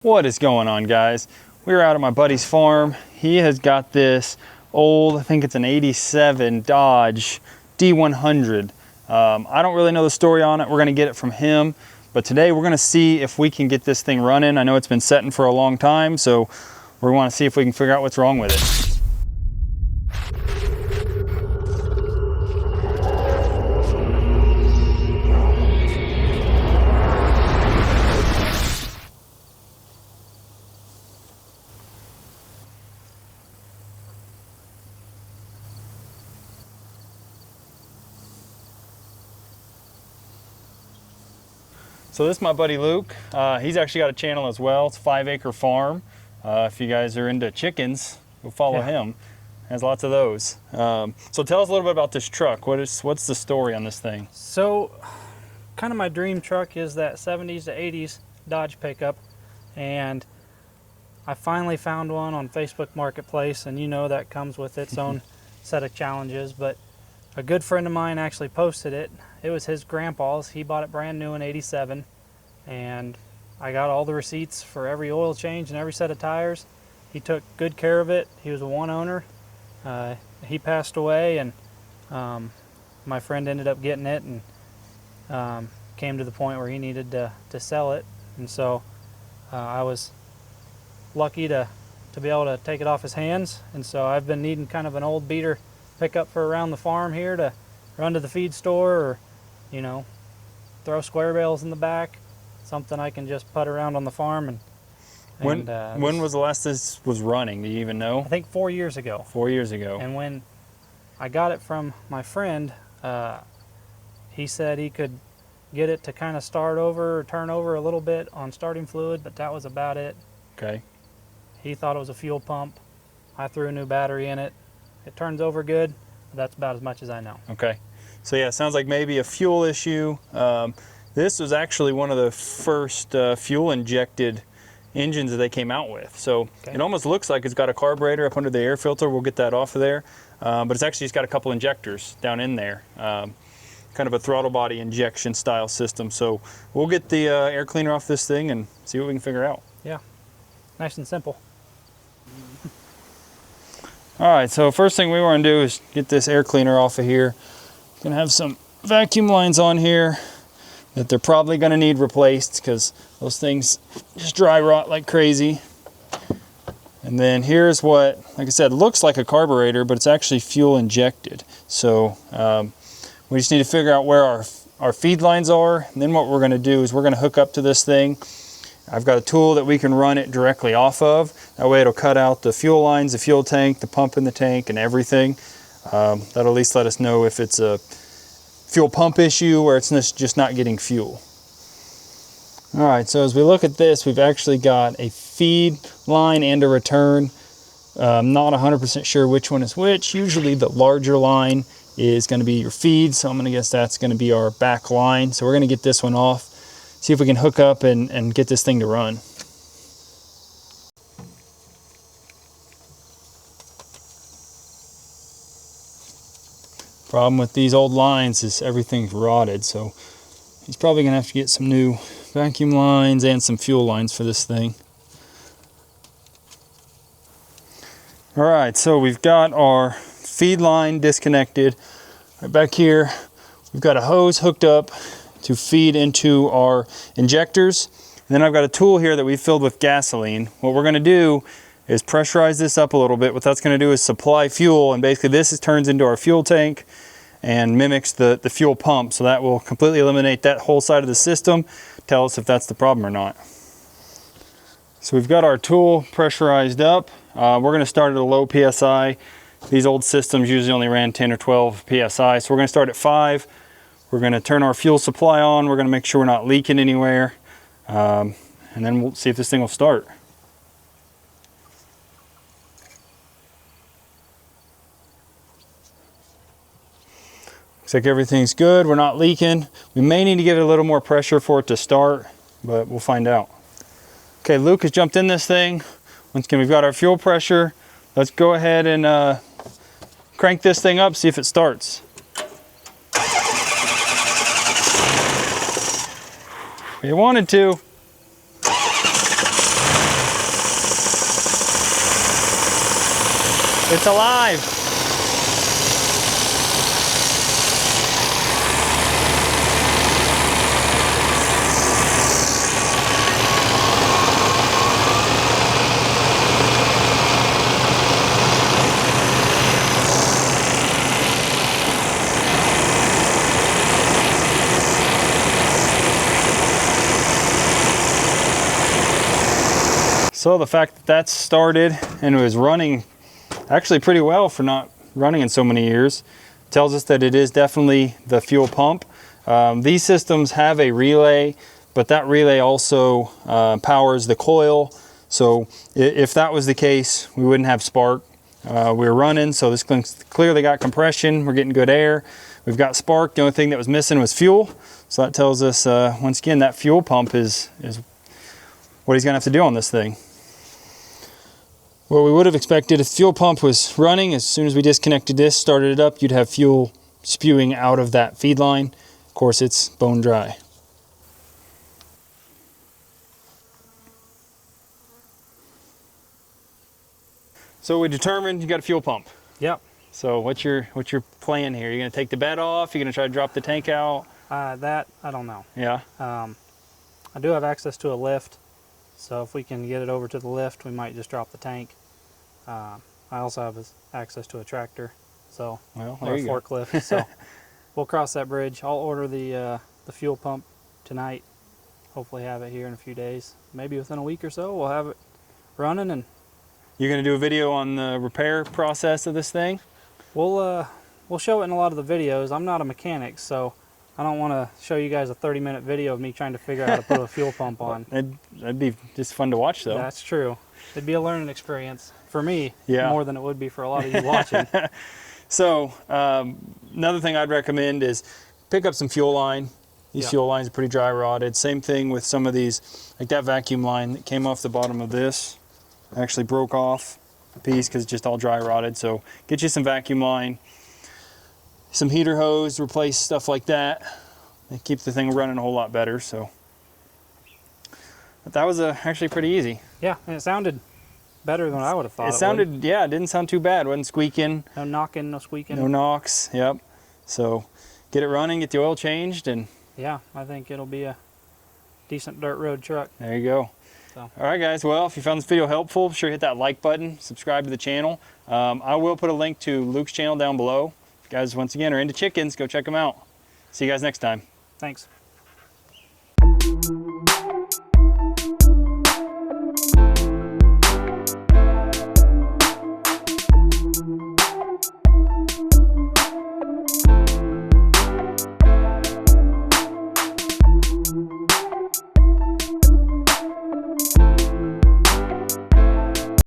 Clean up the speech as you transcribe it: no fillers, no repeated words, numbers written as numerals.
What is going on, guys? We're out at my buddy's farm. He has got this old, I think it's an 87 Dodge D100. I don't really know the story on it. We're gonna get it from him. But today we're gonna see if we can get this thing running. I know it's been setting for a long time, so we wanna see if we can figure out what's wrong with it. So this is my buddy Luke. He's actually got a channel as well. It's 5 Acre Farm. If you guys are into chickens, go follow him. Has lots of those. So tell us a little bit about this truck. What's the story on this thing? So kind of my dream truck is that 70s to 80s Dodge pickup, and I finally found one on Facebook Marketplace, and you know that comes with its own set of challenges, but a good friend of mine actually posted it. It was his grandpa's. He bought it brand new in '87, and I got all the receipts for every oil change and every set of tires. He took good care of it. He was a one owner. He passed away, and my friend ended up getting it and came to the point where he needed to sell it. And so I was lucky to be able to take it off his hands. And so I've been needing kind of an old beater pickup for around the farm here to run to the feed store, or you know, throw square bales in the back, something I can just put around on the farm. And when was the last this was running? Do you even know? I think 4 years ago. 4 years ago. And when I got it from my friend, he said he could get it to kind of start over or turn over a little bit on starting fluid, but that was about it. Okay. He thought it was a fuel pump. I threw a new battery in it. It turns over good, but that's about as much as I know. Okay. So yeah, it sounds like maybe a fuel issue. This was actually one of the first fuel injected engines that they came out with. So it almost looks like it's got a carburetor up under the air filter. We'll get that off of there. But it's actually just got a couple injectors down in there. Kind of a throttle body injection style system. So we'll get the air cleaner off this thing and see what we can figure out. Yeah, nice and simple. All right, so first thing we want to do is get this air cleaner off of here. Gonna have some vacuum lines on here that they're probably gonna need replaced because those things just dry rot like crazy. And then here's what, like I said, looks like a carburetor, but it's actually fuel injected. So we just need to figure out where our feed lines are. And then what we're gonna do is we're gonna hook up to this thing. I've got a tool that we can run it directly off of. That way it'll cut out the fuel lines, the fuel tank, the pump in the tank, and everything. That'll at least let us know if it's a fuel pump issue or it's just not getting fuel. All right, so as we look at this, we've actually got a feed line and a return. Not 100% sure which one is which. Usually the larger line is gonna be your feed, so I'm gonna guess that's gonna be our back line. So we're gonna get this one off, see if we can hook up and get this thing to run. Problem with these old lines is everything's rotted, so he's probably gonna have to get some new vacuum lines and some fuel lines for this thing. All right, so we've got our feed line disconnected. Right back here, we've got a hose hooked up to feed into our injectors. And then I've got a tool here that we filled with gasoline. What we're gonna do is pressurize this up a little bit. What that's gonna do is supply fuel, and basically this turns into our fuel tank and mimics the fuel pump. So that will completely eliminate that whole side of the system, tell us if that's the problem or not. So we've got our tool pressurized up. We're gonna start at a low PSI. These old systems usually only ran 10 or 12 PSI. So we're gonna start at 5. We're gonna turn our fuel supply on. We're gonna make sure we're not leaking anywhere. And then we'll see if this thing will start. Looks like everything's good. We're not leaking. We may need to give it a little more pressure for it to start, but we'll find out. Okay, Luke has jumped in this thing. Once again, we've got our fuel pressure. Let's go ahead and crank this thing up, see if it starts. We wanted to. It's alive. So the fact that that's started and it was running actually pretty well for not running in so many years tells us that it is definitely the fuel pump. These systems have a relay, but that relay also powers the coil. So if that was the case, we wouldn't have spark. We were running, so this clearly got compression. We're getting good air. We've got spark. The only thing that was missing was fuel. So that tells us, once again, that fuel pump is what he's gonna have to do on this thing. What we would have expected if the fuel pump was running, as soon as we disconnected this, started it up, you'd have fuel spewing out of that feed line. Of course, it's bone dry. So we determined you got a fuel pump. Yep. So what's your plan here? You're gonna take the bed off? You're gonna try to drop the tank out? That, I don't know. Yeah. I do have access to a lift, so if we can get it over to the lift, we might just drop the tank. I also have access to a tractor, so Well, or there a you go. forklift. So we'll cross that bridge. I'll order the fuel pump tonight. Hopefully have it here in a few days. Maybe within a week or so, we'll have it running, and You're gonna do a video on the repair process of this thing? we'll show it in a lot of the videos. I'm not a mechanic, so I don't want to show you guys a 30-minute video of me trying to figure out how to put a fuel pump on. That'd be just fun to watch, though. That's true. It'd be a learning experience for me, Yeah. more than it would be for a lot of you watching. So another thing I'd recommend is pick up some fuel line. These Yeah. fuel lines are pretty dry rotted. Same thing with some of these, like that vacuum line that came off the bottom of this. Actually broke off a piece because it's just all dry rotted. So get you some vacuum line, some heater hose, replace stuff like that. It keeps the thing running a whole lot better. So but that was actually pretty easy. Yeah, and it sounded better than I would have thought. It sounded, yeah, it didn't sound too bad. Wasn't squeaking. No knocking, no squeaking. No knocks. Yep. So get it running, get the oil changed, and Yeah, I think it'll be a decent dirt road truck. there you go. So. All right, guys. Well, if you found this video helpful, be sure to hit that like button, subscribe to the channel. I will put a link to Luke's channel down below. If you guys, once again, are into chickens, go check them out. See you guys next time. Thanks.